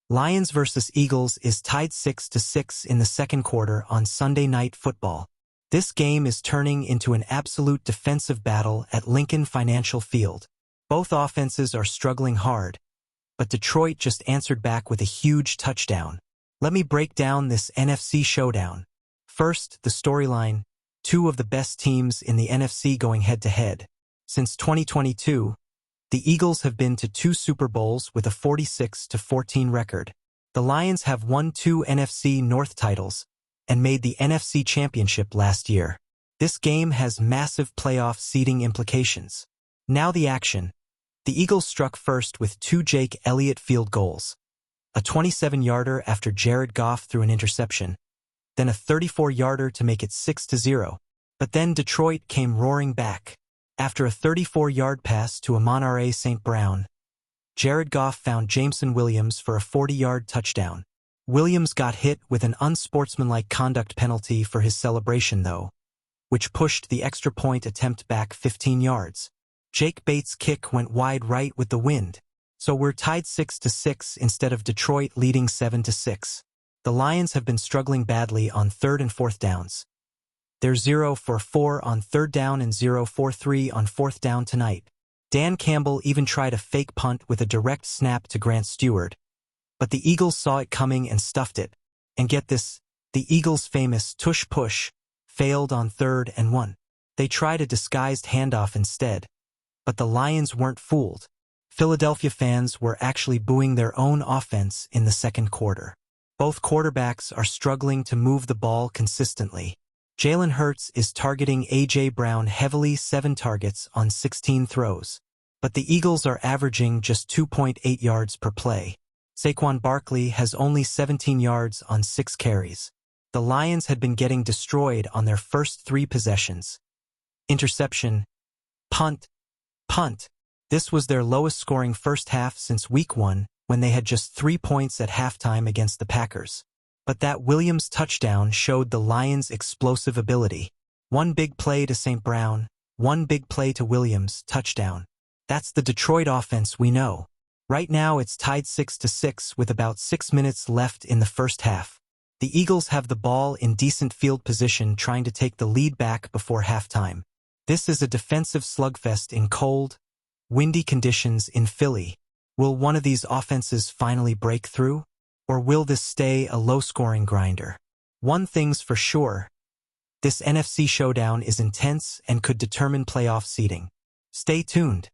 Lions vs. Eagles is tied 6-6 in the second quarter on Sunday Night Football. This game is turning into an absolute defensive battle at Lincoln Financial Field. Both offenses are struggling hard, but Detroit just answered back with a huge touchdown. Let me break down this NFC showdown. First, the storyline: two of the best teams in the NFC going head-to-head. Since 2022, the Eagles have been to 2 Super Bowls with a 46-14 record. The Lions have won 2 NFC North titles and made the NFC Championship last year. This game has massive playoff seeding implications. Now the action. The Eagles struck first with 2 Jake Elliott field goals. A 27-yarder after Jared Goff threw an interception, then a 34-yarder to make it 6-0. But then Detroit came roaring back. After a 34-yard pass to Amon-Ra St. Brown, Jared Goff found Jameson Williams for a 40-yard touchdown. Williams got hit with an unsportsmanlike conduct penalty for his celebration, though, which pushed the extra point attempt back 15 yards. Jake Bates' kick went wide right with the wind, so we're tied 6-6 instead of Detroit leading 7-6. The Lions have been struggling badly on 3rd and 4th downs. They're 0 for 4 on 3rd down and 0 for 3 on 4th down tonight. Dan Campbell even tried a fake punt with a direct snap to Grant Stewart, but the Eagles saw it coming and stuffed it. And get this, the Eagles' famous tush-push failed on 3rd and 1. They tried a disguised handoff instead, but the Lions weren't fooled. Philadelphia fans were actually booing their own offense in the second quarter. Both quarterbacks are struggling to move the ball consistently. Jalen Hurts is targeting A.J. Brown heavily, 7 targets on 16 throws. But the Eagles are averaging just 2.8 yards per play. Saquon Barkley has only 17 yards on 6 carries. The Lions had been getting destroyed on their first 3 possessions. Interception, punt, punt. This was their lowest scoring first half since Week 1, when they had just 3 points at halftime against the Packers. But that Williams touchdown showed the Lions' explosive ability. 1 big play to St. Brown, 1 big play to Williams, touchdown. That's the Detroit offense we know. Right now it's tied 6-6 with about 6 minutes left in the first half. The Eagles have the ball in decent field position, trying to take the lead back before halftime. This is a defensive slugfest in cold, windy conditions in Philly. Will one of these offenses finally break through? Or will this stay a low-scoring grinder? One thing's for sure: this NFC showdown is intense and could determine playoff seeding. Stay tuned.